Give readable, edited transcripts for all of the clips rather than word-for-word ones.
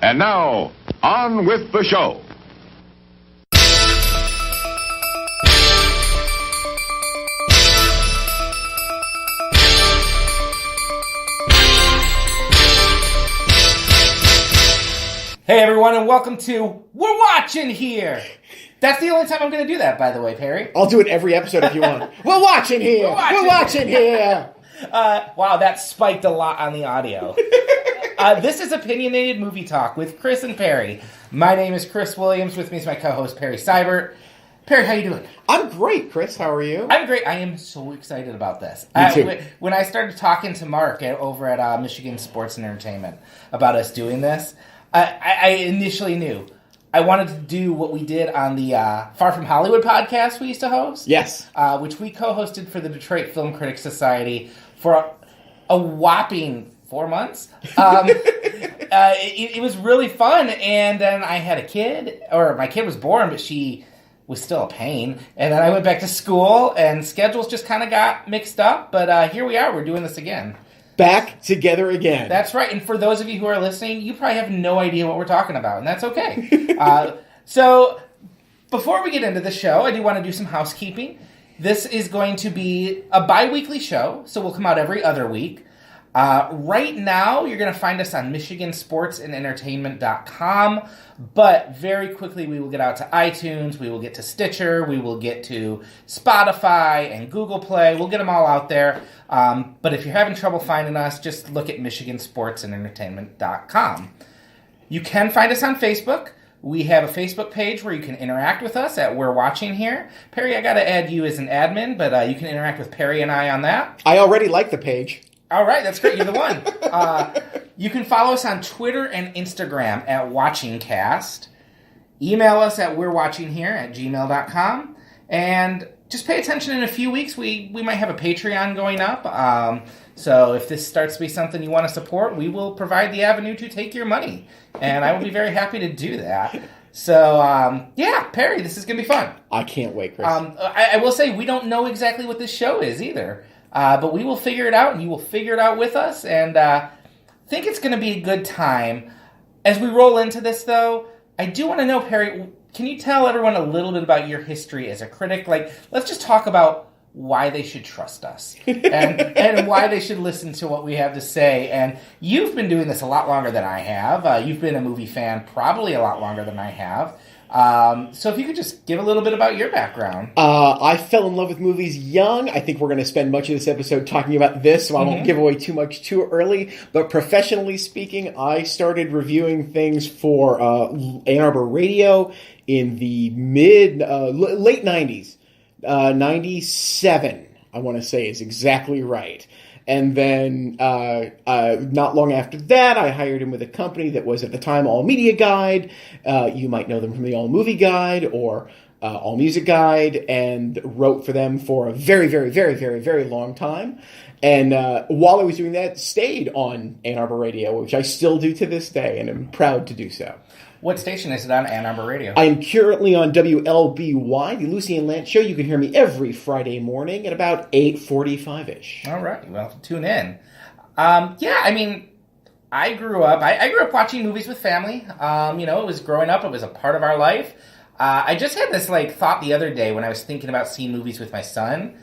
And now, on with the show. Hey everyone, and welcome to We're Watching Here! That's the only time I'm going to do that, by the way, Perry. I'll do it every episode if you want. We're watching here! We're watching here! Wow, that spiked a lot on the audio. This is Opinionated Movie Talk with Chris and Perry. My name is Chris Williams. With me is my co-host, Perry Seibert. Perry, how you doing? I'm great, Chris. How are you? I'm great. I am so excited about this. Me too. When I started talking to Mark over at Michigan Sports and Entertainment about us doing this, I initially knew I wanted to do what we did on the Far From Hollywood podcast we used to host. Yes. Which we co-hosted for the Detroit Film Critics Society for a whopping 4 months. It was really fun, and then I had a kid, or my kid was born, but she was still a pain. And then I went back to school, and schedules just kind of got mixed up, but here we are, we're doing this again. Back together again. That's right, and for those of you who are listening, you probably have no idea what we're talking about, and that's okay. So, before we get into the show, I do want to do some housekeeping. This is going to be a bi-weekly show, so we'll come out every other week. Right now, you're going to find us on MichiganSportsAndEntertainment.com, but very quickly we will get out to iTunes, we will get to Stitcher, we will get to Spotify and Google Play. We'll get them all out there. But if you're having trouble finding us, just look at MichiganSportsAndEntertainment.com. You can find us on Facebook. We have a Facebook page where you can interact with us at We're Watching Here. Perry, I got to add you as an admin, but you can interact with Perry and I on that. I already like the page. All right, that's great. You're the one. You can follow us on Twitter and Instagram at WatchingCast. Email us at we'rewatchinghere@gmail.com. And just pay attention, in a few weeks, we might have a Patreon going up. So if this starts to be something you want to support, we will provide the avenue to take your money. And I will be very happy to do that. So, yeah, Perry, this is going to be fun. I can't wait, Chris. I will say we don't know exactly what this show is either. But we will figure it out, and you will figure it out with us, and think it's going to be a good time. As we roll into this, though, I do want to know, Perry, can you tell everyone a little bit about your history as a critic? Like, let's just talk about why they should trust us, and why they should listen to what we have to say. And you've been doing this a lot longer than I have. You've been a movie fan probably a lot longer than I have. So if you could just give a little bit about your background. I fell in love with movies young. I think we're going to spend much of this episode talking about this, so I won't give away too much too early. But professionally speaking, I started reviewing things for Ann Arbor Radio in the late 90s. 97, I want to say, is exactly right. And then not long after that, I hired him with a company that was at the time All Media Guide. You might know them from the All Movie Guide or All Music Guide, and wrote for them for a very, very, very, very, very long time. And while I was doing that, stayed on Ann Arbor Radio, which I still do to this day, and am proud to do so. What station is it on Ann Arbor Radio? I am currently on WLBY, the Lucy and Lance Show. You can hear me every Friday morning at about 8:45-ish. All right. Well, tune in. Yeah, I mean, I grew up watching movies with family. It was growing up. It was a part of our life. I just had this thought the other day when I was thinking about seeing movies with my son,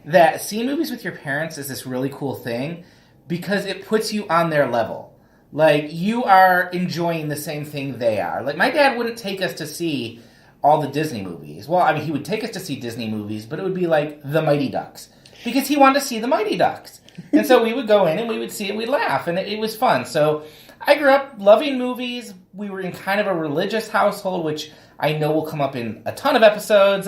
that seeing movies with your parents is this really cool thing because it puts you on their level. Like, you are enjoying the same thing they are. Like, my dad wouldn't take us to see all the Disney movies. Well, I mean, he would take us to see Disney movies, but it would be like The Mighty Ducks. Because he wanted to see The Mighty Ducks. And so we would go in and we would see it and we'd laugh. And it was fun. So I grew up loving movies. We were in kind of a religious household, which I know will come up in a ton of episodes.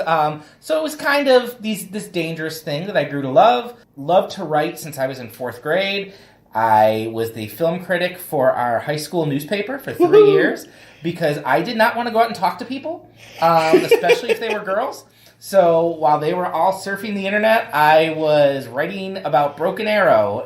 So it was kind of this dangerous thing that I grew to love. Loved to write since I was in 4th grade. I was the film critic for our high school newspaper for 3 years because I did not want to go out and talk to people, especially if they were girls. So while they were all surfing the internet, I was writing about Broken Arrow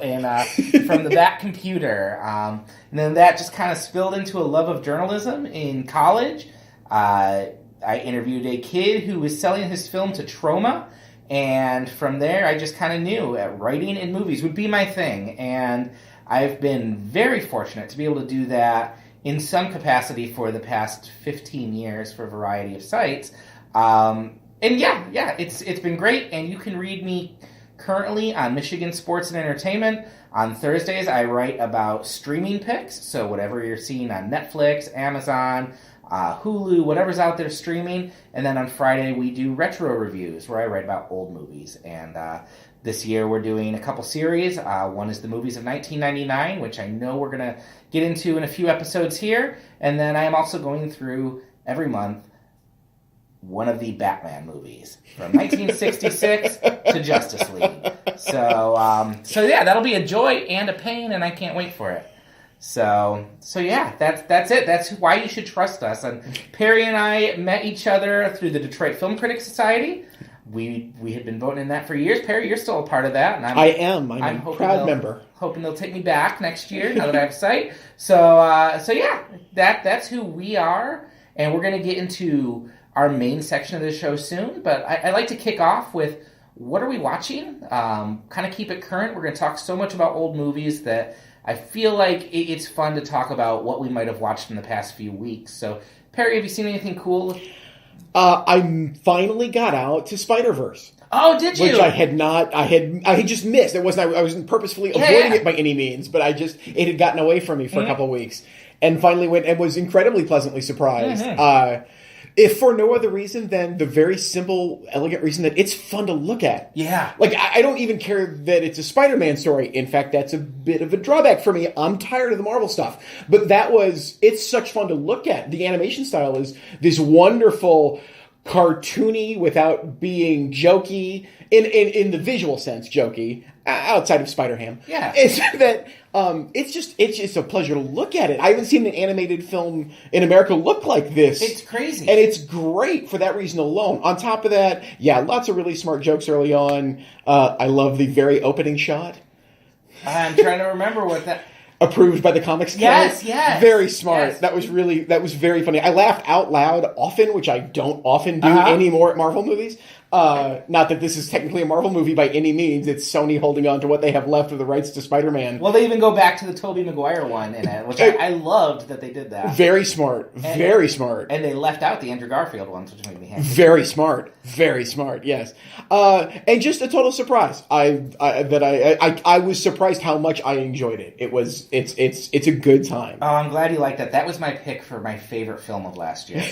from the back computer. And then that just kind of spilled into a love of journalism in college. I interviewed a kid who was selling his film to Troma. And from there, I just kind of knew that writing in movies would be my thing. And I've been very fortunate to be able to do that in some capacity for the past 15 years for a variety of sites. And it's been great, and you can read me currently on Michigan Sports and Entertainment. On Thursdays, I write about streaming picks, so whatever you're seeing on Netflix, Amazon, Hulu, whatever's out there streaming. And then on Friday, we do retro reviews, where I write about old movies. And this year, we're doing a couple series. One is the movies of 1999, which I know we're going to get into in a few episodes here. And then I am also going through, every month, one of the Batman movies from 1966 to Justice League. So yeah, that'll be a joy and a pain, and I can't wait for it. So yeah, that's it. That's why you should trust us. And Perry and I met each other through the Detroit Film Critics Society. We had been voting in that for years. Perry, you're still a part of that, and I'm a proud member. Hoping they'll take me back next year now that I have a site. So yeah, that's who we are, and we're gonna get into our main section of the show soon, but I like to kick off with what are we watching? Kind of keep it current. We're going to talk so much about old movies that I feel like it's fun to talk about what we might have watched in the past few weeks. So, Perry, have you seen anything cool? I finally got out to Spider-Verse. Oh, did you? Which I had not. I had just missed. I wasn't purposefully avoiding it by any means, but it had gotten away from me for a couple of weeks, and finally went and was incredibly pleasantly surprised. If for no other reason than the very simple, elegant reason that it's fun to look at. Yeah. Like, I don't even care that it's a Spider-Man story. In fact, that's a bit of a drawback for me. I'm tired of the Marvel stuff. But it's such fun to look at. The animation style is this wonderful, cartoony without being jokey, in the visual sense, jokey, outside of Spider-Ham. Yeah. It's that... it's just a pleasure to look at it. I haven't seen an animated film in America look like this. It's crazy. And it's great for that reason alone. On top of that, yeah, lots of really smart jokes early on. I love the very opening shot. I'm trying to remember what that... Approved by the Comics Yes. Very smart. Yes. That was very funny. I laughed out loud often, which I don't often do anymore at Marvel movies. Not that this is technically a Marvel movie by any means. It's Sony holding on to what they have left of the rights to Spider-Man. Well, they even go back to the Tobey Maguire one in it, which I loved that they did that. Very smart. Very smart. And they left out the Andrew Garfield ones, which made me happy. Very smart. Very smart, yes. And just a total surprise. I was surprised how much I enjoyed it. It's a good time. Oh, I'm glad you liked that. That was my pick for my favorite film of last year.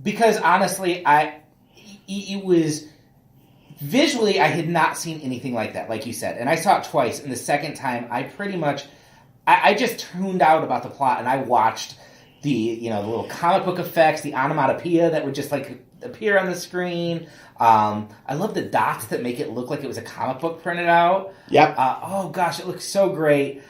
Because honestly, it was visually, I had not seen anything like that, like you said. And I saw it twice. And the second time, I pretty much, I just tuned out about the plot, and I watched the little comic book effects, the onomatopoeia that would just like appear on the screen. I love the dots that make it look like it was a comic book printed out. Yep. Oh gosh, it looks so great.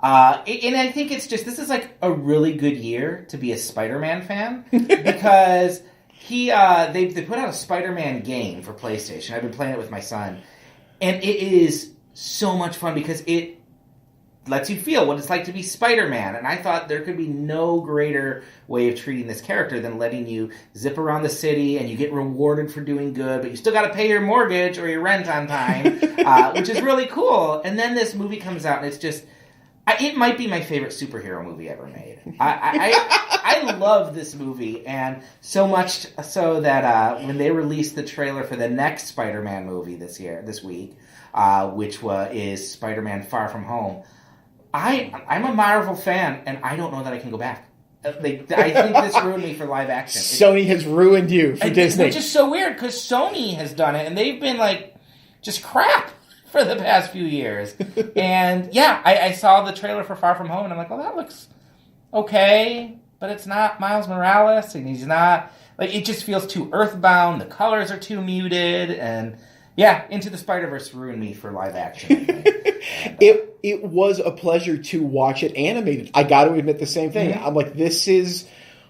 And I think this is like a really good year to be a Spider-Man fan because they put out a Spider-Man game for PlayStation. I've been playing it with my son, and it is so much fun because it lets you feel what it's like to be Spider-Man. And I thought there could be no greater way of treating this character than letting you zip around the city and you get rewarded for doing good, but you still got to pay your mortgage or your rent on time, which is really cool. And then this movie comes out, and it's just... it might be my favorite superhero movie ever made. I love this movie, and so much so that when they released the trailer for the next Spider-Man movie this week, which is Spider-Man Far From Home, I'm a Marvel fan, and I don't know that I can go back. I think this ruined me for live action. Sony has ruined you for Disney. Which is so weird, because Sony has done it, and they've been like, just crap for the past few years. And yeah, I saw the trailer for Far From Home, and I'm like, well, that looks okay, but it's not Miles Morales, and he's not, like, it just feels too earthbound, the colors are too muted, and yeah, Into the Spider-Verse ruined me for live action. It was a pleasure to watch it animated. I got to admit the same thing. Mm-hmm. I'm like, this is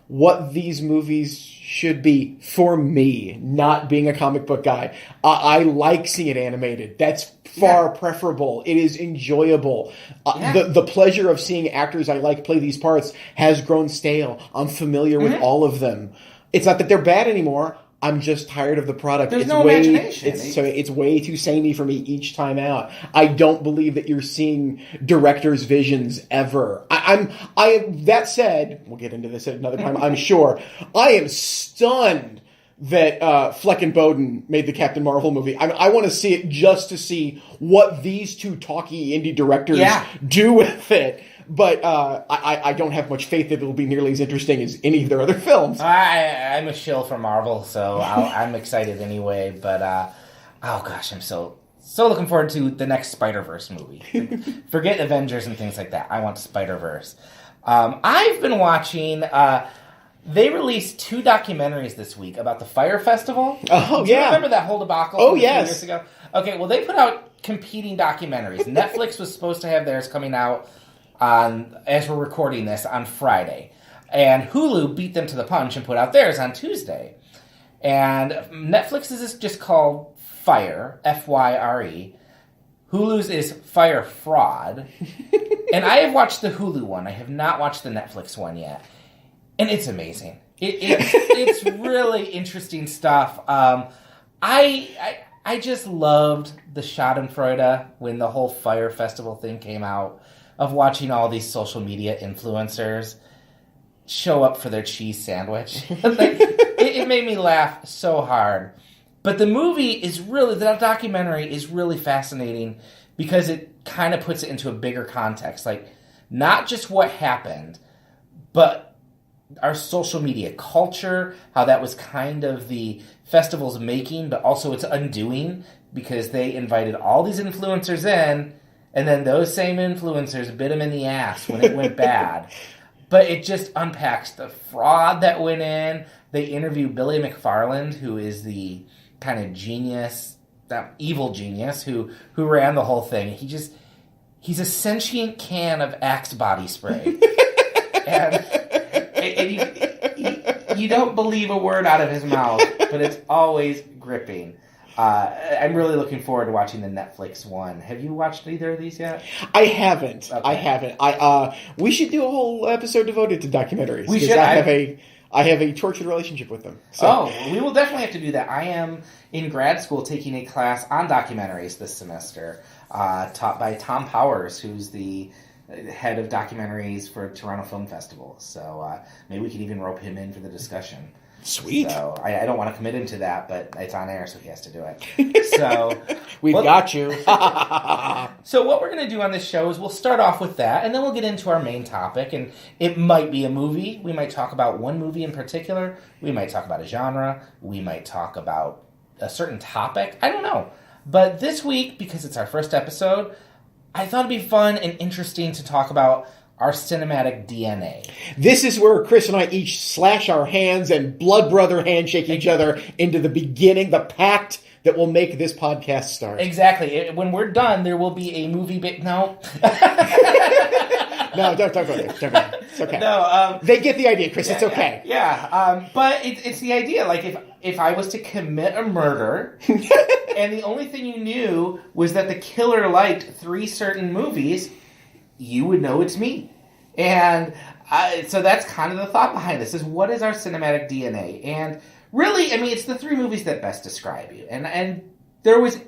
what these movies should be for me, not being a comic book guy. I like seeing it animated. That's far preferable. It is enjoyable. The pleasure of seeing actors I like play these parts has grown stale. I'm familiar with all of them. It's not that they're bad anymore. I'm just tired of the product. There's no imagination. It's way too samey for me each time out. I don't believe that you're seeing directors' visions ever. That said, we'll get into this at another time, I'm sure. I am stunned that Fleck and Bowden made the Captain Marvel movie. I want to see it just to see what these two talky indie directors do with it. But I don't have much faith that it'll be nearly as interesting as any of their other films. I'm a shill for Marvel, so I'm excited anyway. But oh gosh, I'm so looking forward to the next Spider-Verse movie. Forget Avengers and things like that. I want Spider-Verse. I've been watching. They released 2 documentaries this week about the Fire Festival. Oh, Do you remember that whole debacle? Oh, from yes. 2 years ago? Okay, well, they put out competing documentaries. Netflix was supposed to have theirs coming out as we're recording this on Friday. And Hulu beat them to the punch and put out theirs on Tuesday. And Netflix's is just called Fire, F-Y-R-E. Hulu's is Fire Fraud. And I have watched the Hulu one. I have not watched the Netflix one yet. And it's amazing. It's really interesting stuff. I just loved the Schadenfreude when the whole Fire Festival thing came out, of watching all these social media influencers show up for their cheese sandwich. It made me laugh so hard. But the documentary is really fascinating because it kind of puts it into a bigger context. Like, not just what happened, but our social media culture, how that was kind of the festival's making, but also its undoing, because they invited all these influencers in, and then those same influencers bit them in the ass when it went bad. But it just unpacks the fraud that went in. They interview Billy McFarland, who is the kind of genius, that evil genius, who ran the whole thing. He's a sentient can of Axe body spray. and you don't believe a word out of his mouth, but it's always gripping. I'm really looking forward to watching the Netflix one. Have you watched either of these yet? I haven't. Okay. I haven't. We should do a whole episode devoted to documentaries. We should. I have a tortured relationship with them. So. Oh, we will definitely have to do that. I am in grad school taking a class on documentaries this semester, taught by Tom Powers, who's the head of documentaries for Toronto Film Festival. So maybe we can even rope him in for the discussion. Sweet. So I don't want to commit him to that, but it's on air, so he has to do it. So We've got you. So what we're going to do on this show is we'll start off with that, and then we'll get into our main topic. And it might be a movie. We might talk about one movie in particular. We might talk about a genre. We might talk about a certain topic. I don't know. But this week, because it's our first episode, I thought it'd be fun and interesting to talk about our cinematic DNA. This is where Chris and I each slash our hands and blood brother handshake each other into the beginning, the pact that will make this podcast start. Exactly. When we're done, there will be a movie... No. No, don't go there. Don't go there. It's okay. No, they get the idea, Chris. It's okay. Yeah. But it's the idea. Like, if I was to commit a murder, and the only thing you knew was that the killer liked 3 certain movies, you would know it's me. And so that's kind of the thought behind this, is what is our cinematic DNA? And really, I mean, it's the 3 movies that best describe you. And there was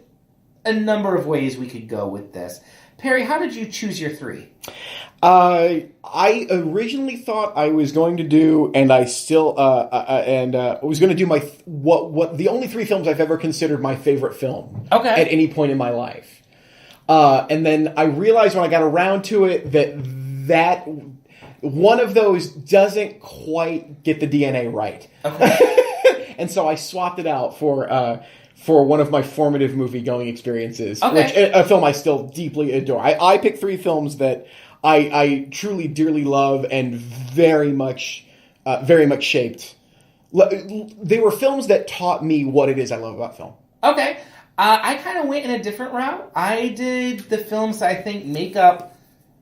a number of ways we could go with this. Perry, how did you choose your 3? I originally thought I was going to do, and I still, was going to do my, what the only 3 films I've ever considered my favorite film. Okay. At any point in my life. And then I realized when I got around to it that one of those doesn't quite get the DNA right. Okay. And so I swapped it out for one of my formative movie-going experiences, okay. Which a film I still deeply adore. I picked 3 films that I truly, dearly love and very much shaped. They were films that taught me what it is I love about film. Okay. I kind of went in a different route. I did the films that I think make up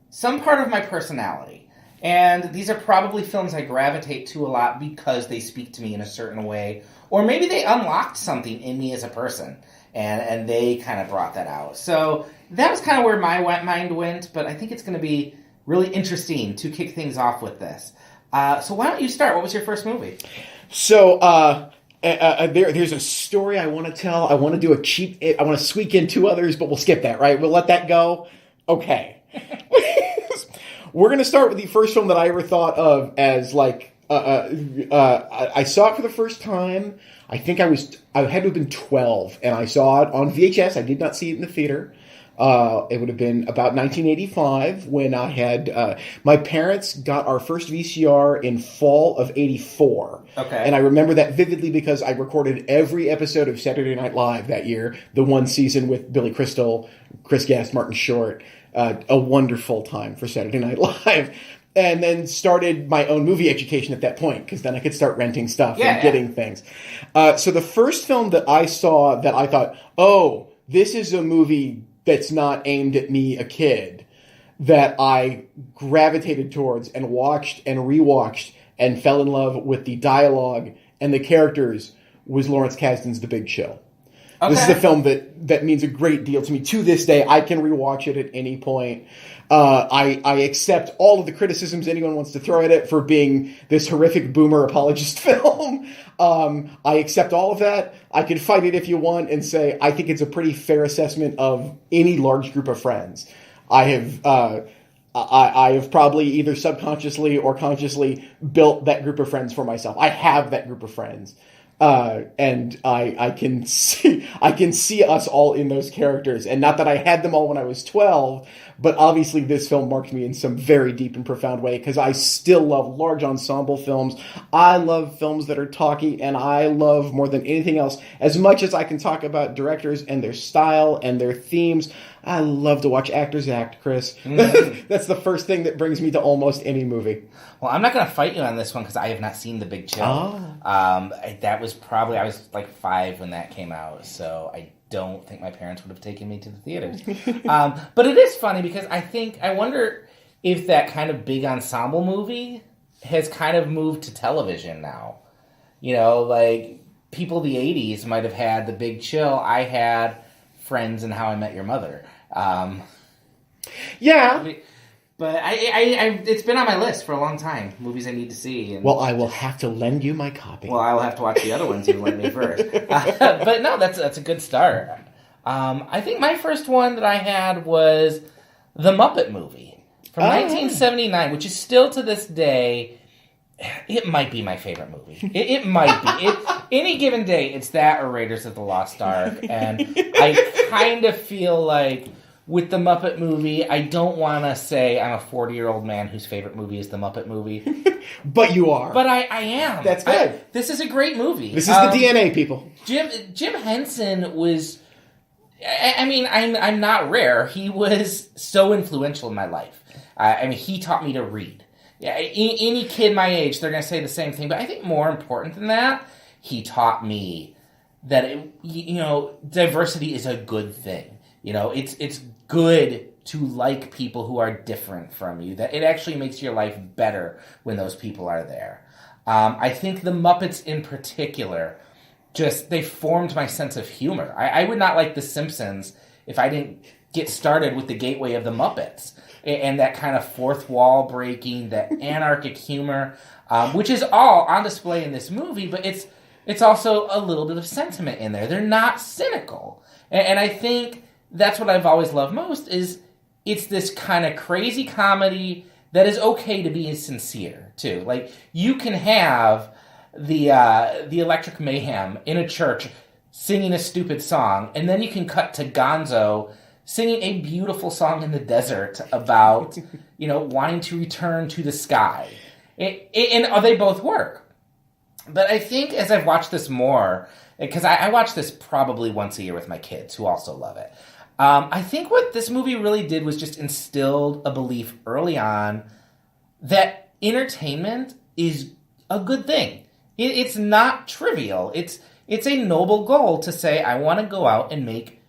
some part of my personality. And these are probably films I gravitate to a lot because they speak to me in a certain way. Or maybe they unlocked something in me as a person. And they kind of brought that out. So that was kind of where my mind went. But I think it's going to be really interesting to kick things off with this. So why don't you start? What was your first movie? So, There's a story I want to tell. I want to do I want to squeak in 2 others, but we'll skip that, right? We'll let that go. Okay. We're going to start with the first film that I ever thought of as like, I saw it for the first time. I think I had to have been 12, and I saw it on VHS. I did not see it in the theater. It would have been about 1985 when I had, my parents got our first VCR in fall of 84. Okay. And I remember that vividly because I recorded every episode of Saturday Night Live that year, the one season with Billy Crystal, Chris Guest, Martin Short. A wonderful time for Saturday Night Live. And then started my own movie education at that point, because then I could start renting stuff and getting things. So the first film that I saw that I thought, oh, this is a movie that's not aimed at me, a kid, that I gravitated towards and watched and rewatched and fell in love with the dialogue and the characters was Lawrence Kasdan's The Big Chill. Okay. This is a film that means a great deal to me. To this day, I can rewatch it at any point. I accept all of the criticisms anyone wants to throw at it for being this horrific boomer apologist film. I accept all of that. I can fight it if you want and say I think it's a pretty fair assessment of any large group of friends. I have probably either subconsciously or consciously built that group of friends for myself. I have that group of friends. And I can see us all in those characters. And not that I had them all when I was 12, but obviously this film marked me in some very deep and profound way, because I still love large ensemble films. I love films that are talky, and I love more than anything else, as much as I can talk about directors and their style and their themes, I love to watch actors act, Chris. Mm-hmm. That's the first thing that brings me to almost any movie. Well, I'm not going to fight you on this one because I have not seen The Big Chill. That was probably, I was like 5 when that came out, so I don't think my parents would have taken me to the theaters. But it is funny because I wonder if that kind of big ensemble movie has kind of moved to television now. You know, like people of the 80s might have had The Big Chill. I had Friends and How I Met Your Mother. Yeah. But it's been on my list for a long time. Movies I need to see. And well, I will have to lend you my copy. Well, I will have to watch the other ones you lend me first. But no, that's a good start. I think my first one that I had was The Muppet Movie from 1979, which is still to this day, it might be my favorite movie. It might be. Any given day, it's that or Raiders of the Lost Ark. And I kind of feel like with The Muppet Movie, I don't want to say I'm a 40-year-old man whose favorite movie is The Muppet Movie. But you are. But I am. That's good. This is a great movie. This is the DNA, people. Jim Henson was... I mean, I'm not rare. He was so influential in my life. I mean, he taught me to read. Yeah, any kid my age, they're going to say the same thing. But I think more important than that, he taught me that, diversity is a good thing. You know, it's good to like people who are different from you. That it actually makes your life better when those people are there. I think the Muppets in particular, they formed my sense of humor. I would not like The Simpsons if I didn't get started with the gateway of the Muppets. And that kind of fourth wall breaking, that anarchic humor, which is all on display in this movie, but it's also a little bit of sentiment in there. They're not cynical. And I think that's what I've always loved most, is it's this kind of crazy comedy that is okay to be sincere, too. Like, you can have the Electric Mayhem in a church singing a stupid song, and then you can cut to Gonzo singing a beautiful song in the desert about, wanting to return to the sky. And they both work. But I think as I've watched this more, because I watch this probably once a year with my kids, who also love it, I think what this movie really did was just instilled a belief early on that entertainment is a good thing. It's not trivial. It's a noble goal to say, I want to go out and make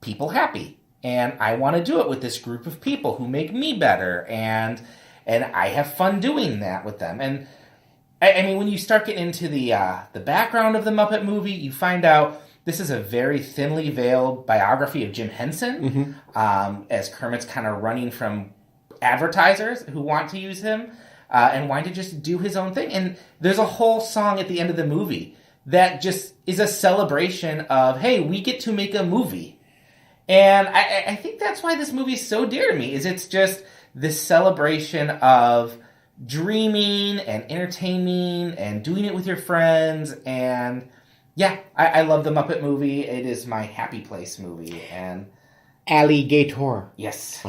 people happy. And I want to do it with this group of people who make me better. And I have fun doing that with them. And I mean, when you start getting into the background of the Muppet Movie, you find out this is a very thinly veiled biography of Jim Henson, as Kermit's kind of running from advertisers who want to use him and wanting to just do his own thing. And there's a whole song at the end of the movie that just is a celebration of, hey, we get to make a movie. And I think that's why this movie is so dear to me, is it's just this celebration of dreaming and entertaining and doing it with your friends. And yeah, I love the Muppet movie. It is my happy place movie. And Alligator. yes.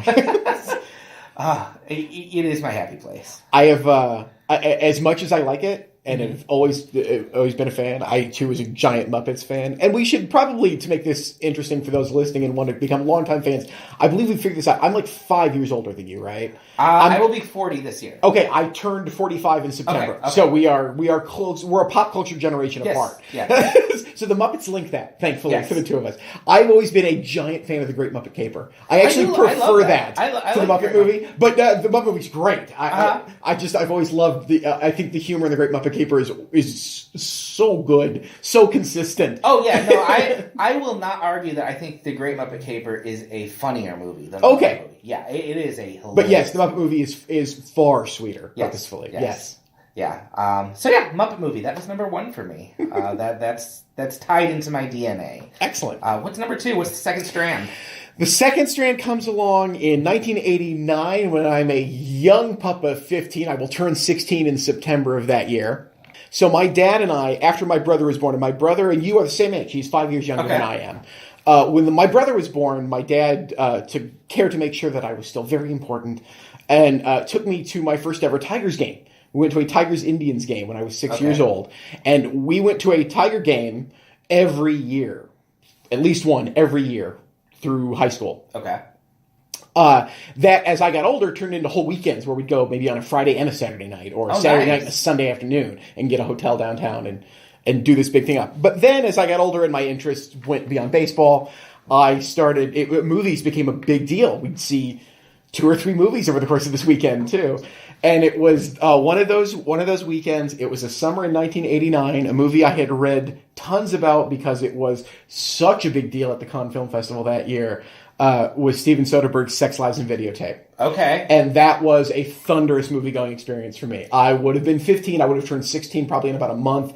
It is my happy place. I have, as much as I like it, and have always been a fan. I, too, was a giant Muppets fan. And we should probably, to make this interesting for those listening and want to become longtime fans, I believe we figured this out. I'm like 5 years older than you, right? I will be 40 this year. Okay, I turned 45 in September. Okay. So we are close. We're a pop culture generation apart. Yeah. So the Muppets link that, thankfully, Yes. for the two of us. I've always been a giant fan of The Great Muppet Caper. I actually prefer that to the Muppet movie. But the Muppet movie's great. I've always loved I think the humor in The Great Muppet Caper is so good, so consistent. Oh yeah, no, I will not argue that I think The Great Muppet Caper is a funnier movie than the Muppet movie. Yeah, it is a hilarious. But yes, the Muppet movie is far sweeter, purposefully. Yes. Yeah. So yeah, Muppet movie. That was number 1 for me. That's tied into my DNA. Excellent. What's number 2? What's the second strand? The second strand comes along in 1989 when I'm a young pup of 15. I will turn 16 in September of that year. So my dad and I, after my brother was born, and my brother and you are the same age. He's 5 years younger than I am. When my brother was born, my dad took care to make sure that I was still very important and took me to my first ever Tigers game. We went to a Tigers-Indians game when I was 6 years old. And we went to a Tiger game every year. At least one every year through high school. Okay. That, as I got older, turned into whole weekends where we'd go maybe on a Friday and a Saturday night, or a Saturday night and a Sunday afternoon, and get a hotel downtown and do this big thing up. But then, as I got older and my interests went beyond baseball, movies became a big deal. We'd see 2 or 3 movies over the course of this weekend, too. And it was one of those weekends. It was a summer in 1989, a movie I had read tons about because it was such a big deal at the Cannes Film Festival that year. Was Steven Soderbergh's Sex, Lies, and Videotape. Okay. And that was a thunderous movie-going experience for me. I would have been 15. I would have turned 16 probably in about a month.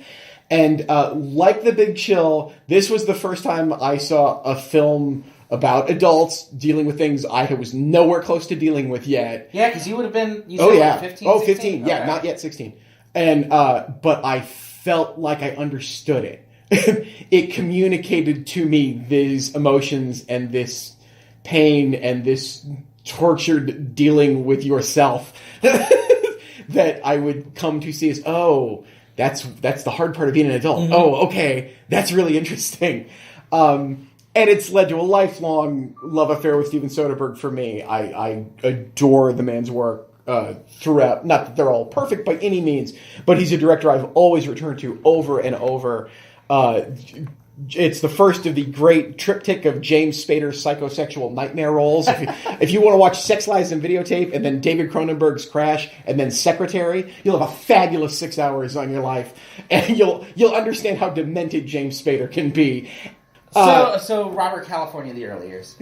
And like The Big Chill, this was the first time I saw a film about adults dealing with things I was nowhere close to dealing with yet. Yeah, because you would have been, 15, 16? 15. Yeah, Okay. not yet 16. And but I felt like I understood it. It communicated to me these emotions and this pain and this tortured dealing with yourself that I would come to see as, that's the hard part of being an adult. Mm-hmm. Oh, okay, that's really interesting. And it's led to a lifelong love affair with Steven Soderbergh for me. I adore the man's work throughout. Not that they're all perfect by any means, but he's a director I've always returned to over and over. It's the first of the great triptych of James Spader's psychosexual nightmare roles. If you want to watch Sex, Lies, and Videotape, and then David Cronenberg's Crash, and then Secretary, you'll have a fabulous 6 hours on your life, and you'll understand how demented James Spader can be. So Robert California, the early years.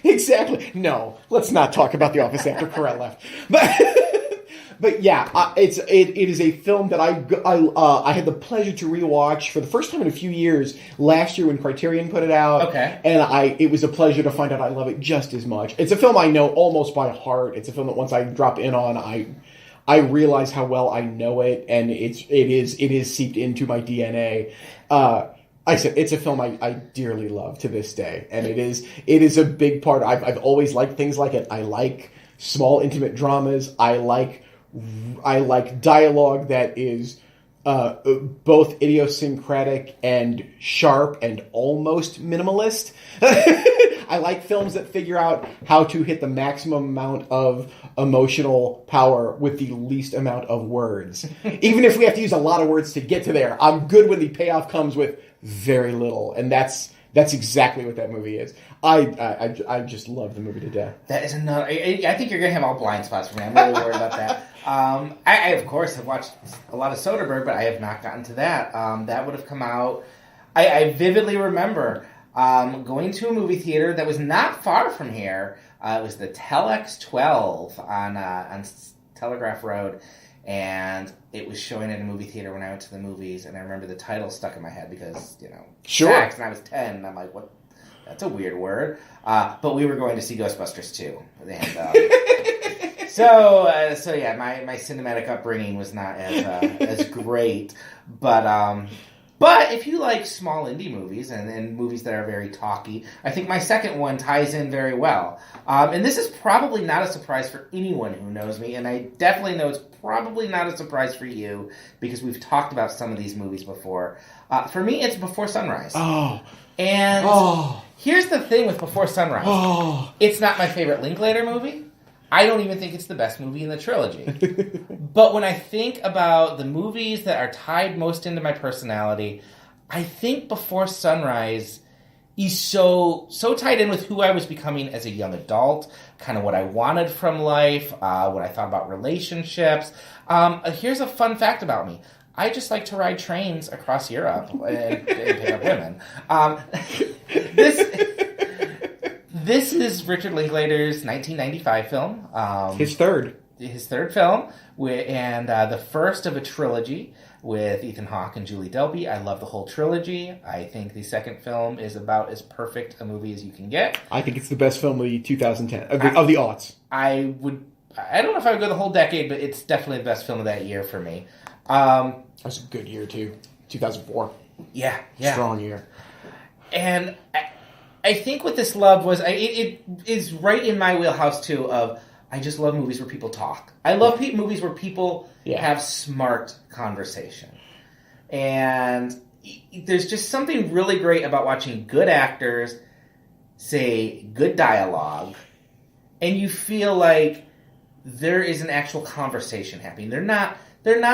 Exactly. No, let's not talk about The Office after Carell left. But yeah, it is a film that I had the pleasure to rewatch for the first time in a few years last year when Criterion put it out. Okay. And it was a pleasure to find out I love it just as much. It's a film I know almost by heart. It's a film that once I drop in on, I realize how well I know it, and it is seeped into my DNA. I said it's a film I dearly love to this day, and it is a big part. I've always liked things like it. I like small intimate dramas. I like dialogue that is both idiosyncratic and sharp and almost minimalist. I like films that figure out how to hit the maximum amount of emotional power with the least amount of words. Even if we have to use a lot of words to get to there, I'm good when the payoff comes with very little, and that's exactly what that movie is. I just love the movie to death. That is another. I think you're gonna have all blind spots for me. I'm really worried about that. I of course have watched a lot of Soderbergh, but I have not gotten to that. That would have come out. I vividly remember going to a movie theater that was not far from here. It was the Telex 12 on Telegraph Road, and it was showing at a movie theater when I went to the movies, and I remember the title stuck in my head because, sex, and I was 10, and I'm like, what? That's a weird word. But we were going to see Ghostbusters 2. And, so yeah, my cinematic upbringing was not as great. But if you like small indie movies and movies that are very talky, I think my second one ties in very well. And this is probably not a surprise for anyone who knows me, and I definitely know it's probably not a surprise for you because we've talked about some of these movies before. For me, it's Before Sunrise. Oh. And here's the thing with Before Sunrise. Oh. It's not my favorite Linklater movie. I don't even think it's the best movie in the trilogy. But when I think about the movies that are tied most into my personality, I think Before Sunrise is so tied in with who I was becoming as a young adult, kind of what I wanted from life, what I thought about relationships. Here's a fun fact about me. I just like to ride trains across Europe and pick up women. This is Richard Linklater's 1995 film. His third film, and the first of a trilogy with Ethan Hawke and Julie Delpy. I love the whole trilogy. I think the second film is about as perfect a movie as you can get. I think it's the best film of the 2010 of the aughts. I don't know if I would go the whole decade, but it's definitely the best film of that year for me. That's a good year too. 2004. Yeah. Strong year. And I think what this love was, it is right in my wheelhouse too. Of I just love movies where people talk. I love movies where people have smart conversation, and there's just something really great about watching good actors say good dialogue, and you feel like there is an actual conversation happening. They're not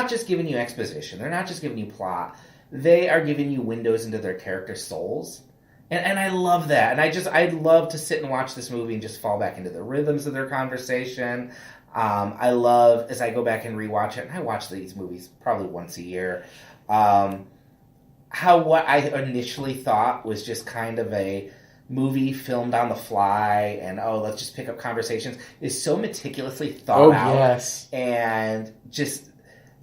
just giving you exposition. They're not just giving you plot. They are giving you windows into their characters' souls. And I love that. And I'd love to sit and watch this movie and just fall back into the rhythms of their conversation. I love, as I go back and rewatch it, and I watch these movies probably once a year, how what I initially thought was just kind of a movie filmed on the fly and, let's just pick up conversations is so meticulously thought out. Yes. And just...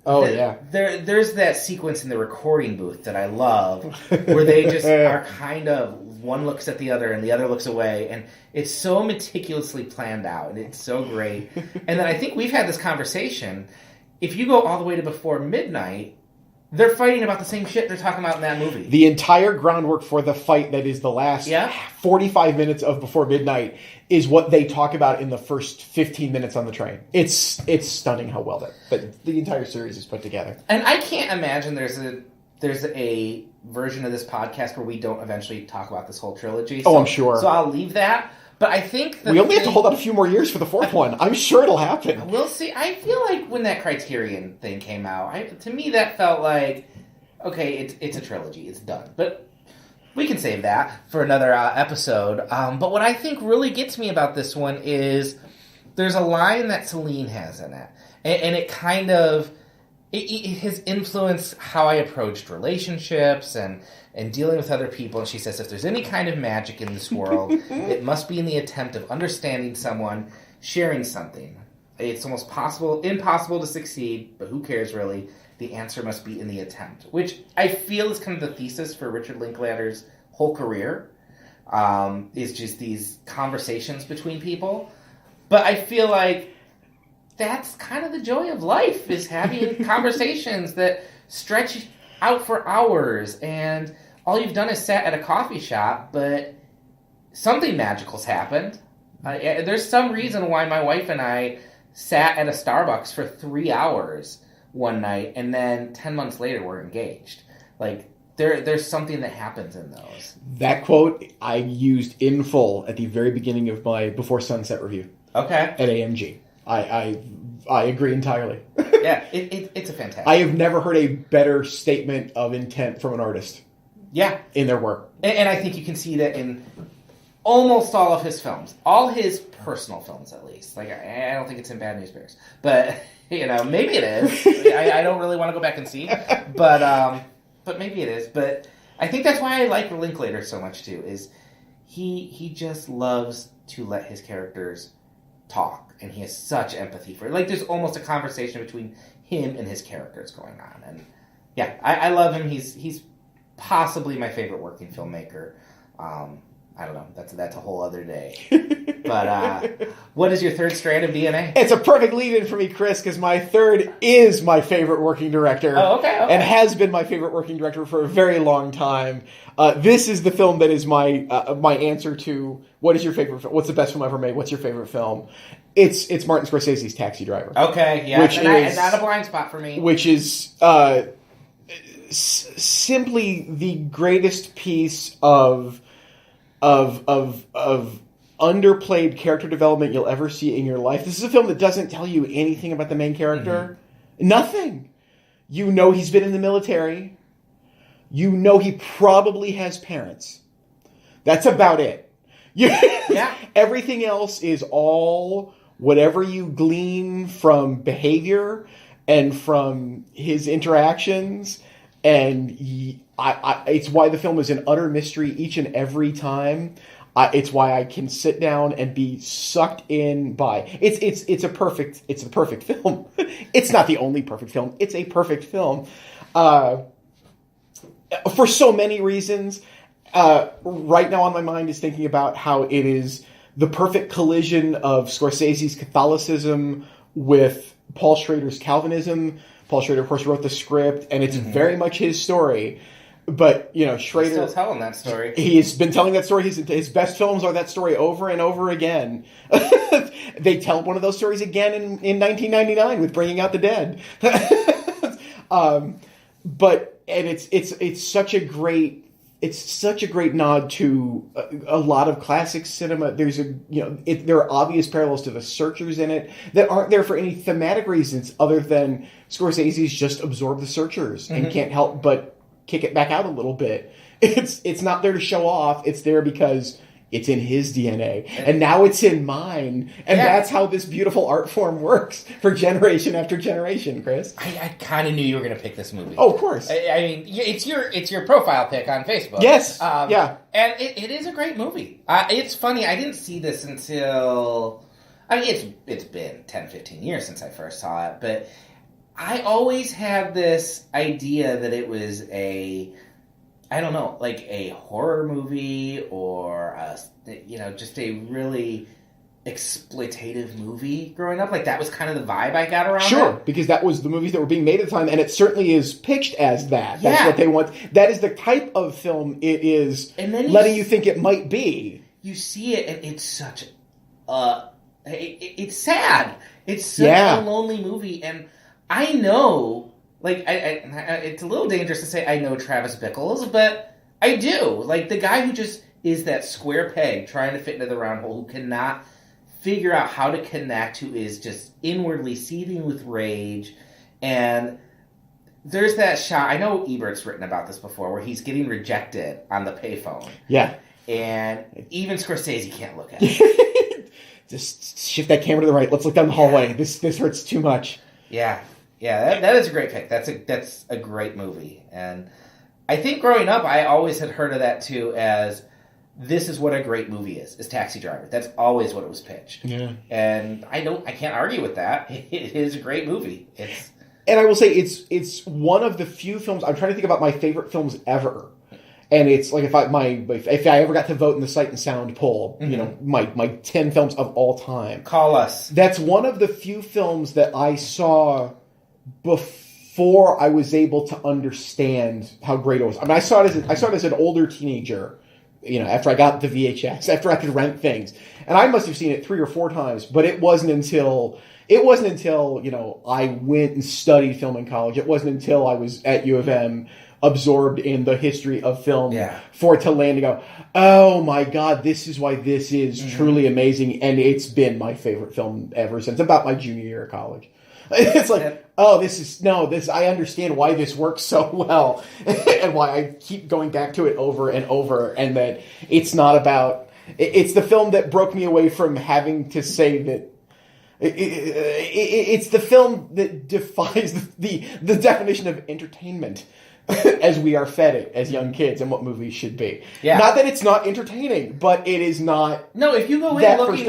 yeah. There's that sequence in the recording booth that I love where they just are kind of, one looks at the other and the other looks away, and it's so meticulously planned out, and it's so great. And then I think we've had this conversation. If you go all the way to Before Midnight, they're fighting about the same shit they're talking about in that movie. The entire groundwork for the fight that is the last 45 minutes of Before Midnight is what they talk about in the first 15 minutes on the train. It's stunning how well that the entire series is put together. And I can't imagine there's a version of this podcast where we don't eventually talk about this whole trilogy. So, I'm sure. So I'll leave that. But I think we only have to hold out a few more years for the fourth one. I'm sure it'll happen. We'll see. I feel like when that Criterion thing came out, to me that felt like, okay, it's a trilogy. It's done. But we can save that for another episode. But what I think really gets me about this one is there's a line that Celine has in it. And it kind of... It has influenced how I approached relationships and dealing with other people. And she says, if there's any kind of magic in this world, it must be in the attempt of understanding someone, sharing something. It's almost impossible to succeed, but who cares really? The answer must be in the attempt, which I feel is kind of the thesis for Richard Linklater's whole career, is just these conversations between people. But I feel like that's kind of the joy of life, is having conversations that stretch out for hours, and all you've done is sat at a coffee shop, but something magical's happened. There's some reason why my wife and I sat at a Starbucks for 3 hours one night, and then 10 months later we're engaged. Like, there's something that happens in those. That quote I used in full at the very beginning of my Before Sunset review. Okay. At AMG. I agree entirely. Yeah, it's a fantastic... I have never heard a better statement of intent from an artist. Yeah. In their work. And I think you can see that in almost all of his films. All his personal films, at least. Like, I don't think it's in Bad News Bears. But, maybe it is. I don't really want to go back and see. But maybe it is. But I think that's why I like Linklater so much, too, is he just loves to let his characters talk, and he has such empathy for it. Like, there's almost a conversation between him and his characters going on. And yeah, I love him. He's possibly my favorite working filmmaker. I don't know. That's a whole other day. But what is your third strand of DNA? It's a perfect lead-in for me, Chris, because my third is my favorite working director. Oh, okay. And has been my favorite working director for a very long time. This is the film that is my answer to what is your favorite film? What's the best film ever made? What's your favorite film? It's Martin Scorsese's Taxi Driver. Okay, yeah. Which is not a blind spot for me. Which is simply the greatest piece of underplayed character development you'll ever see in your life. This is a film that doesn't tell you anything about the main character. Mm-hmm. Nothing. You know he's been in the military. You know he probably has parents. That's about it. Yeah. Everything else is all whatever you glean from behavior and from his interactions. And it's why the film is an utter mystery each and every time. It's why I can sit down and be sucked in by it's a perfect film. It's not the only perfect film. It's a perfect film for so many reasons. Right now on my mind is thinking about how it is the perfect collision of Scorsese's Catholicism with Paul Schrader's Calvinism. Paul Schrader, of course, wrote the script, and it's very much his story. But, Schrader... He's still telling that story. He's been telling that story. His best films are that story over and over again. They tell one of those stories again in 1999 with Bringing Out the Dead. But it's such a great... It's such a great nod to a lot of classic cinema. There's there are obvious parallels to The Searchers in it that aren't there for any thematic reasons other than Scorsese's just absorbed The Searchers and can't help but kick it back out a little bit. It's not there to show off. It's there because it's in his DNA. And now it's in mine. And that's how this beautiful art form works for generation after generation, Chris. I kind of knew you were going to pick this movie. Oh, of course. I mean, it's your profile pick on Facebook. Yes. Yeah. And it is a great movie. It's funny. I didn't see this until... I mean, it's been 10, 15 years since I first saw it. But I always had this idea that it was like a horror movie or just a really exploitative movie growing up. Like, that was kind of the vibe I got around Sure, it. because that was the movies that were being made at the time, and it certainly is pitched as that. That's what they want. That is the type of film it is letting you think it might be. You see it, and it's such it's sad. It's such a lonely movie, and I know... Like, it's a little dangerous to say I know Travis Bickles, but I do. Like, the guy who just is that square peg trying to fit into the round hole, who cannot figure out how to connect, who is just inwardly seething with rage. And there's that shot, I know Ebert's written about this before, where he's getting rejected on the payphone. Yeah. And even Scorsese can't look at it. Just shift that camera to the right. Let's look down the hallway. This hurts too much. Yeah. Yeah, that is a great pick. That's a great movie. And I think growing up, I always had heard of that, too, as this is what a great movie is Taxi Driver. That's always what it was pitched. Yeah. And I can't argue with that. It is a great movie. And I will say, it's one of the few films, I'm trying to think about my favorite films ever. And it's like if I ever got to vote in the Sight and Sound poll, my 10 films of all time. Call us. That's one of the few films that I saw before I was able to understand how great it was. I mean, I saw it as an older teenager, after I got the VHS, after I could rent things. And I must have seen it 3 or 4 times, but it wasn't until I went and studied film in college. It wasn't until I was at U of M absorbed in the history of film for it to land and go, oh my God, this is why this is truly amazing. And it's been my favorite film ever since about my junior year of college. It's like, I understand why this works so well and why I keep going back to it over and over, and that it's not about... It's the film that broke me away from having to say that... It's the film that defies the definition of entertainment. as we are fed it as young kids and what movies should be. Yeah. Not that it's not entertaining, but it is not. No, if you go in looking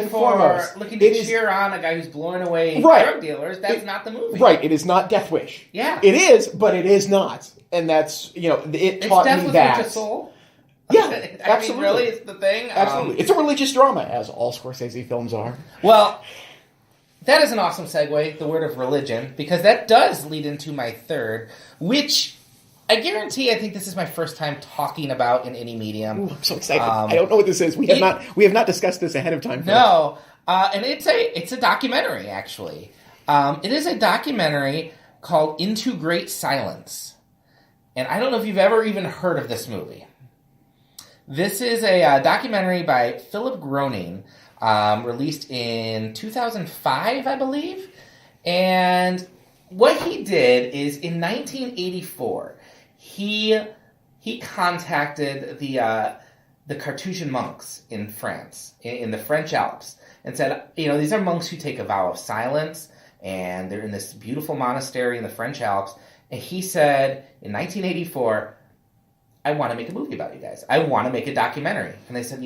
to cheer on a guy who's blowing away drug dealers, that's not the movie. Right. It is not Death Wish. Yeah. It is, but it is not. And that's, it taught me that. It's soul. Yeah, absolutely. I mean, really, it's the thing. Absolutely. It's a religious drama, as all Scorsese films are. Well, that is an awesome segue, the word of religion, because that does lead into my third, which I guarantee I think this is my first time talking about in any medium. Ooh, I'm so excited. I don't know what this is. We have not discussed this ahead of time. No, and it's a documentary, actually. It is a documentary called Into Great Silence. And I don't know if you've ever even heard of this movie. This is a documentary by Philip Groening, released in 2005, I believe. And what he did is, in 1984, he contacted the Carthusian monks in France, in the French Alps, and said, these are monks who take a vow of silence, and they're in this beautiful monastery in the French Alps. And he said, in 1984, I want to make a movie about you guys. I want to make a documentary. And they said,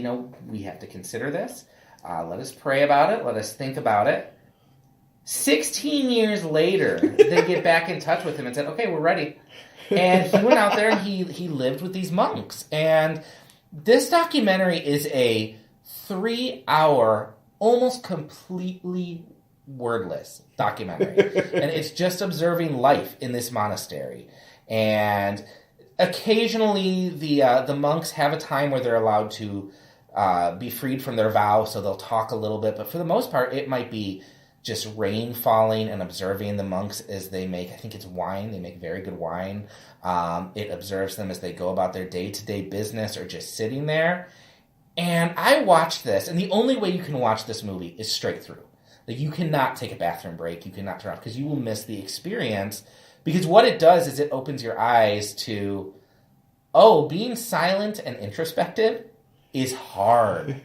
we have to consider this. Let us pray about it. Let us think about it. 16 years later, they get back in touch with him and said, okay, we're ready. And he went out there and he lived with these monks. And this documentary is a 3-hour, almost completely wordless documentary. And it's just observing life in this monastery. And occasionally, the monks have a time where they're allowed to be freed from their vow, so they'll talk a little bit. But for the most part, it might be just rain falling and observing the monks as they make, I think it's wine. They make very good wine. It observes them as they go about their day-to-day business or just sitting there. And I watched this, and the only way you can watch this movie is straight through. Like, you cannot take a bathroom break. You cannot turn off, because you will miss the experience. Because what it does is it opens your eyes to, being silent and introspective is hard.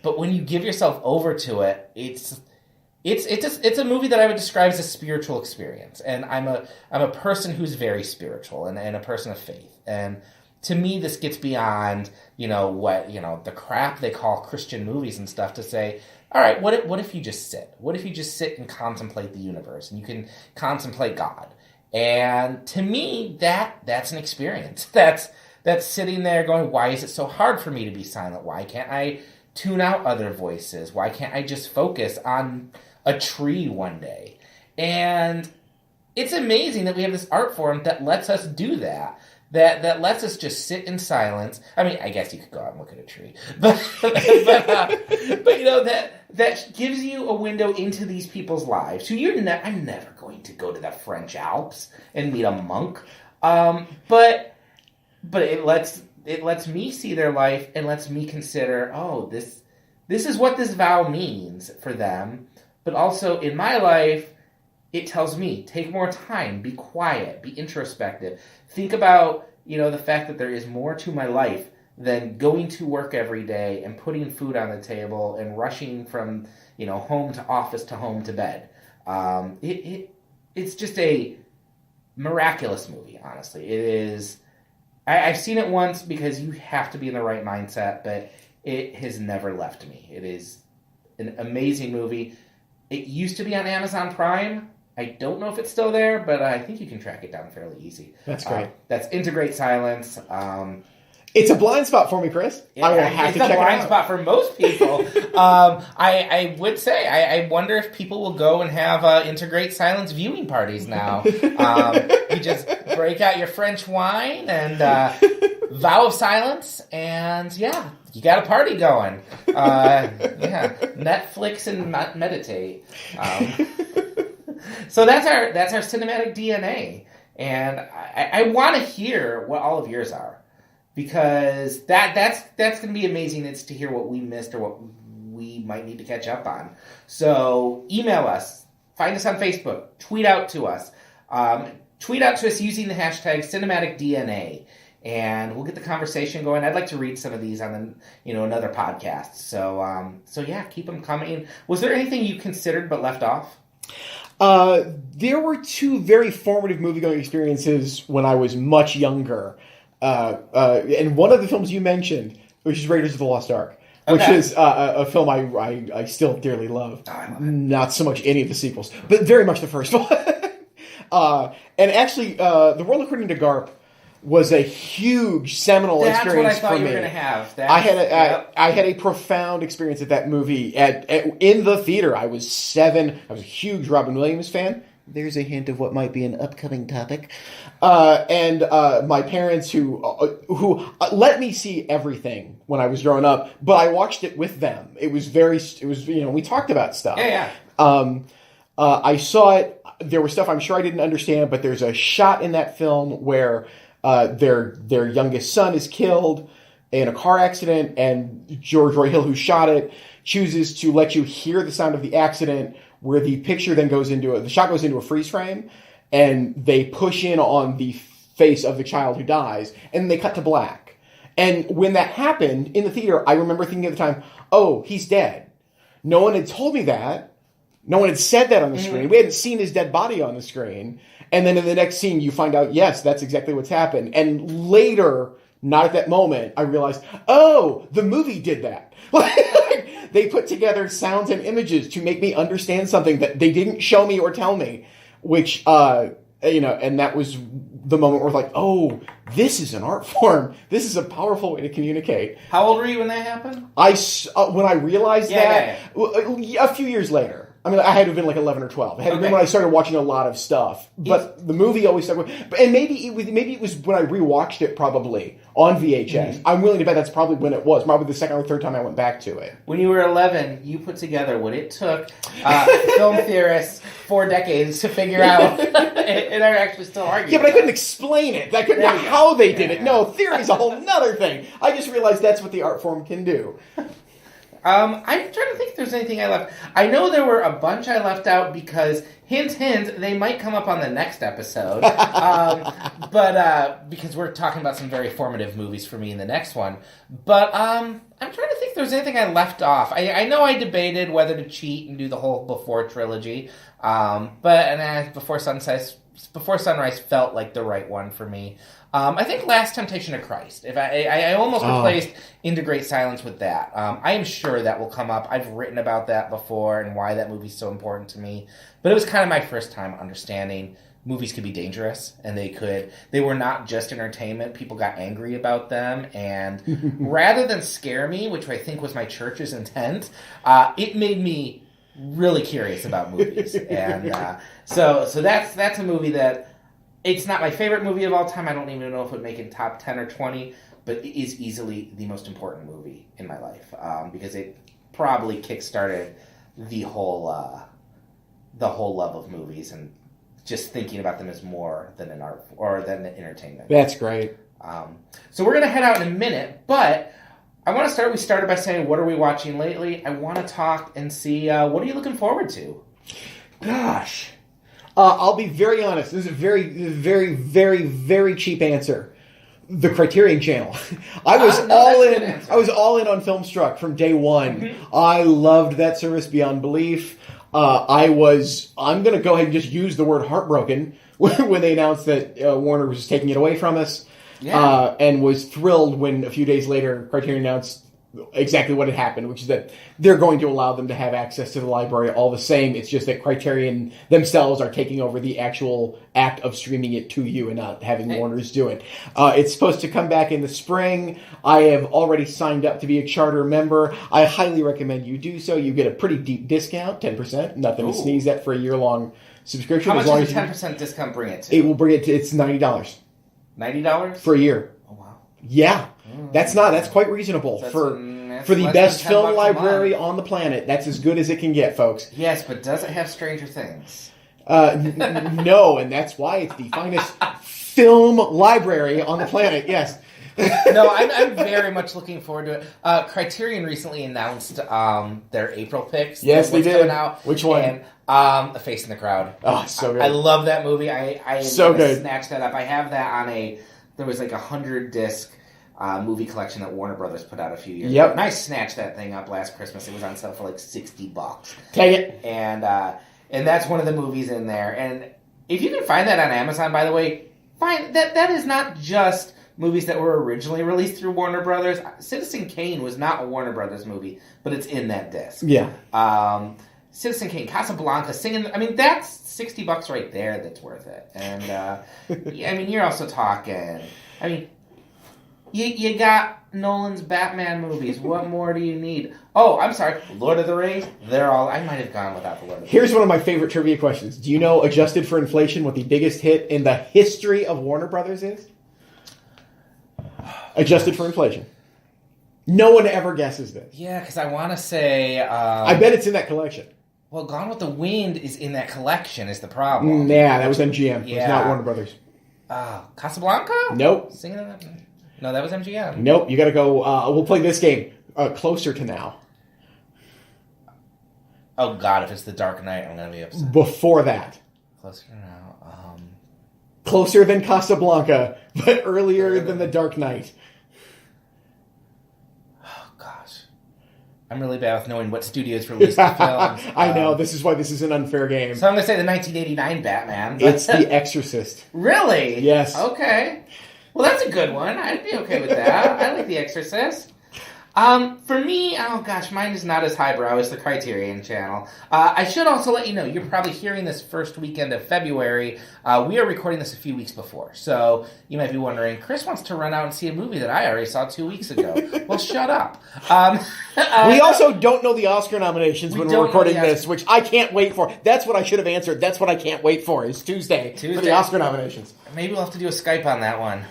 But when you give yourself over to it, it's a movie that I would describe as a spiritual experience. And I'm a person who's very spiritual and a person of faith. And to me, this gets beyond, the crap they call Christian movies and stuff, to say, all right, what if you just sit? What if you just sit and contemplate the universe, and you can contemplate God? And to me, that's an experience. That's sitting there going, why is it so hard for me to be silent? Why can't I tune out other voices? Why can't I just focus on a tree one day? And it's amazing that we have this art form that lets us do that. That lets us just sit in silence. I mean, I guess you could go out and look at a tree, but that gives you a window into these people's lives. Who I'm never going to go to the French Alps and meet a monk, but it lets me see their life and lets me consider, this is what this vow means for them. But also in my life, it tells me, take more time, be quiet, be introspective. Think about, the fact that there is more to my life than going to work every day and putting food on the table and rushing from, home to office to home to bed. It's just a miraculous movie, honestly. It is. I've seen it once because you have to be in the right mindset, but it has never left me. It is an amazing movie. It used to be on Amazon Prime. I don't know if it's still there, but I think you can track it down fairly easy. That's great. That's Into Great Silence. It's a blind spot for me, Chris. I will have to check it out. It's a blind spot for most people. I would say, I wonder if people will go and have Into Great Silence viewing parties now. You just break out your French wine and vow of silence, and you got a party going. Netflix and meditate. So that's our cinematic DNA, and I want to hear what all of yours are, because that's going to be amazing. It's to hear what we missed or what we might need to catch up on. So email us, find us on Facebook, tweet out to us using the hashtag #CinematicDNA, and we'll get the conversation going. I'd like to read some of these on another podcast. So keep them coming. Was there anything you considered but left off? There were two very formative movie-going experiences when I was much younger. And one of the films you mentioned, which is Raiders of the Lost Ark, which is a film I still dearly love. Oh, I love it. Not so much any of the sequels, but very much the first one. And actually, The World According to Garp was a huge seminal experience for me. That's what I thought you were going to have. I had a profound experience at that movie in the theater. I was 7. I was a huge Robin Williams fan. There's a hint of what might be an upcoming topic. And my parents who let me see everything when I was growing up, but I watched it with them. It was we talked about stuff. Yeah. I saw it. There was stuff I'm sure I didn't understand, but there's a shot in that film where their youngest son is killed in a car accident, and George Roy Hill, who shot it, chooses to let you hear the sound of the accident, where the picture then the shot goes into a freeze frame, and they push in on the face of the child who dies, and they cut to black. And when that happened in the theater, I remember thinking at the time, oh, he's dead. No one had told me that. No one had said that on the screen. We hadn't seen his dead body on the screen. And then in the next scene, you find out, yes, that's exactly what's happened. And later, not at that moment, I realized, oh, the movie did that. They put together sounds and images to make me understand something that they didn't show me or tell me, which, and that was the moment where like, oh, this is an art form. This is a powerful way to communicate. How old were you when that happened? When I realized a few years later. I mean, I had to have been like 11 or 12. It had to been when I started watching a lot of stuff. But the movie always stuck with. And maybe it was when I rewatched it probably on VHS. I'm willing to bet that's probably when it was. Probably the second or third time I went back to it. When you were 11, you put together what it took film theorists 4 decades to figure out. And they're actually still arguing. Yeah, but I couldn't explain it. I couldn't know how they did it. No, theory's a whole nother thing. I just realized that's what the art form can do. I'm trying to think if there's anything I left. I know there were a bunch I left out because, hint, they might come up on the next episode. But because we're talking about some very formative movies for me in the next one. But I'm trying to think if there's anything I left off. I know I debated whether to cheat and do the whole Before trilogy. Before Sunrise felt like the right one for me. I think Last Temptation of Christ. I almost replaced Into Great Silence with that. I am sure that will come up. I've written about that before and why that movie's so important to me. But it was kind of my first time understanding movies could be dangerous, and they were not just entertainment. People got angry about them, and rather than scare me, which I think was my church's intent, it made me really curious about movies. And so that's a movie that. It's not my favorite movie of all time. I don't even know if it would make it top 10 or 20, but it is easily the most important movie in my life because it probably kickstarted the whole love of movies and just thinking about them as more than an art or than an entertainment. That's great. So we're going to head out in a minute, but I want to start. We started by saying, what are we watching lately? I want to talk and see what are you looking forward to? Gosh. I'll be very honest. This is a very, very, very, very cheap answer. The Criterion Channel. I was all in on Filmstruck from day one. Mm-hmm. I loved that service beyond belief. I'm going to go ahead and just use the word heartbroken when they announced that Warner was taking it away from us. Yeah. And was thrilled when a few days later Criterion announced exactly what had happened, which is that they're going to allow them to have access to the library all the same. It's just that Criterion themselves are taking over the actual act of streaming it to you and not having Warner's do it. It's supposed to come back in the spring. I have already signed up to be a charter member. I highly recommend you do so. You get a pretty deep discount, 10%. Nothing to sneeze at for a year-long subscription. How much does a 10% discount bring it to? It will bring it to, it's $90. $90? For a year. Oh, wow. Yeah. That's quite reasonable for the best film library on the planet. That's as good as it can get, folks. Yes, but does it have Stranger Things? No, and that's why it's the finest film library on the planet. Yes. No, I'm very much looking forward to it. Criterion recently announced their April picks. Yes, they did. Out, which one? And, A Face in the Crowd. Oh, so good. I love that movie. I so good. Snatched that up. I have that on there was like 100-disc movie collection that Warner Brothers put out a few years ago. And I snatched that thing up last Christmas. It was on sale for like $60. Take it. And And that's one of the movies in there. And if you can find that on Amazon, by the way, find that is not just movies that were originally released through Warner Brothers. Citizen Kane was not a Warner Brothers movie, but it's in that disc. Yeah. Citizen Kane, Casablanca, singing. I mean, that's $60 right there. That's worth it. And I mean, you're also talking. I mean, you got Nolan's Batman movies. What more do you need? Oh, I'm sorry, Lord of the Rings. They're all. I might have gone without the Lord of the Rings. Here's one of my favorite trivia questions. Do you know, adjusted for inflation, what the biggest hit in the history of Warner Brothers is? Adjusted for inflation. No one ever guesses this. Yeah, because I want to say. I bet it's in that collection. Well, Gone with the Wind is in that collection. Is the problem? Yeah, that was MGM. Yeah. It was not Warner Brothers. Casablanca? Nope. Singing that? No, that was MGM. Nope. You got to go. We'll play this game closer to now. Oh God! If it's The Dark Knight, I'm gonna be upset. Before that. Closer to now. Closer than Casablanca, but earlier than The Dark Knight. Oh gosh, I'm really bad with knowing what studios released the films. I know. This is why this is an unfair game. So I'm gonna say the 1989 Batman. It's The Exorcist. Really? Yes. Okay. Well, that's a good one. I'd be okay with that. I like The Exorcist. For me, oh gosh, mine is not as highbrow as the Criterion Channel. I should also let you know, you're probably hearing this first weekend of February. We are recording this a few weeks before. So you might be wondering, Chris wants to run out and see a movie that I already saw 2 weeks ago. Well, shut up. We also don't know the Oscar nominations when we're recording this, which I can't wait for. That's what I should have answered. That's what I can't wait for, is Tuesday. For the Oscar nominations. Maybe we'll have to do a Skype on that one.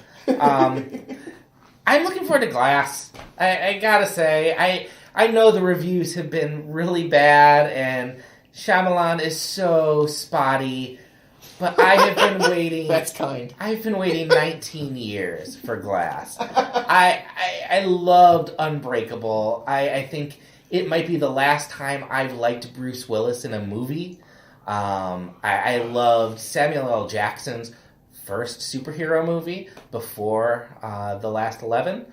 I'm looking forward to Glass. I gotta say, I know the reviews have been really bad, and Shyamalan is so spotty, but I have been waiting. That's kind. I've been waiting 19 years for Glass. I loved Unbreakable. I think it might be the last time I've liked Bruce Willis in a movie. I loved Samuel L. Jackson's first superhero movie before The Last 11.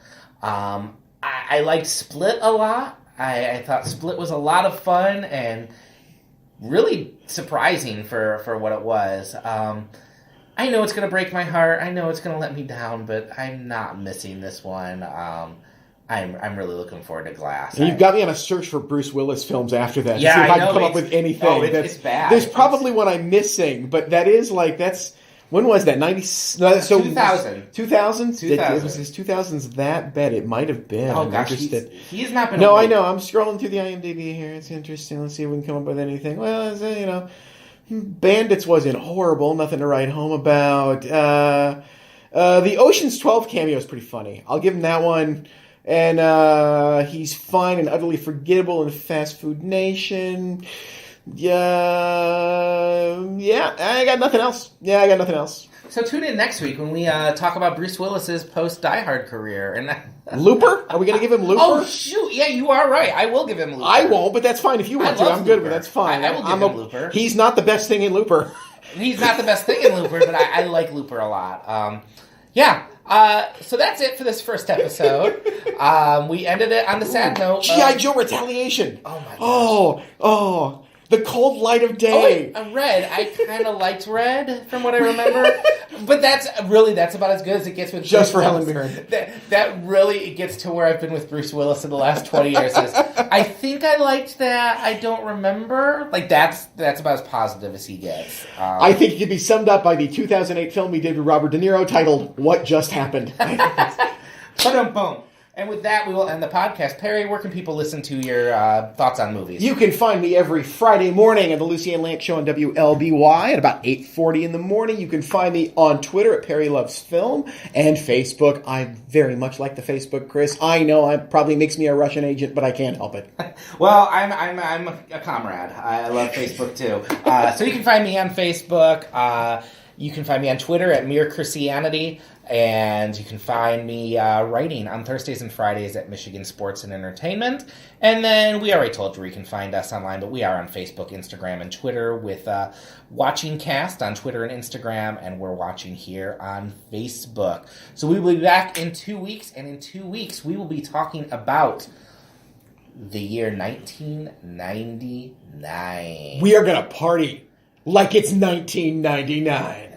I liked Split a lot. I thought Split was a lot of fun and really surprising for what it was. I know it's going to break my heart. I know it's going to let me down, but I'm not missing this one. I'm really looking forward to Glass. You've got me on a search for Bruce Willis films after that. Yeah, to see if I I know, can come up with anything. Oh, it's bad. There's probably one I'm missing, but that is like, that's... When was that? 2000. 2000? 2000. Was his 2000s that bad? It might have been. Oh, gosh. He's not been... No, I know. I'm scrolling through the IMDb here. It's interesting. Let's see if we can come up with anything. Well, Bandits wasn't horrible. Nothing to write home about. The Ocean's 12 cameo is pretty funny. I'll give him that one. And he's fine and utterly forgettable in Fast Food Nation. Yeah, I got nothing else. So tune in next week when we talk about Bruce Willis's post-Die Hard career. And Looper? Are we going to give him Looper? Oh, shoot. Yeah, you are right. I will give him Looper. I won't, but that's fine. If you want to, I'm good with it. That's fine. I will give him Looper. He's not the best thing in Looper. He's not the best thing in Looper, but I like Looper a lot. So that's it for this first episode. We ended it on the sad note. G.I. Joe Retaliation. Oh, my gosh. Oh. The Cold Light of Day. Oh, wait, Red. I kind of liked Red, from what I remember. But that's about as good as it gets with Just Bruce for Willis. Helen Mirren. That really gets to where I've been with Bruce Willis in the last 20 years. I think I liked that. I don't remember. Like, that's about as positive as he gets. I think it can be summed up by the 2008 film he did with Robert De Niro titled What Just Happened. Boom. And with that, we will end the podcast. Perry, where can people listen to your thoughts on movies? You can find me every Friday morning at the Lucy Ann Lance Show on WLBY at about 8:40 in the morning. You can find me on Twitter at Perry Loves Film and Facebook. I very much like the Facebook, Chris. I know it probably makes me a Russian agent, but I can't help it. Well, I'm a comrade. I love Facebook too. So you can find me on Facebook. You can find me on Twitter at Mere Christianity. And you can find me writing on Thursdays and Fridays at Michigan Sports and Entertainment. And then we already told you where you can find us online, but we are on Facebook, Instagram, and Twitter with Watching Cast on Twitter and Instagram, and we're watching here on Facebook. So we will be back in 2 weeks, and in 2 weeks we will be talking about the year 1999. We are going to party like it's 1999.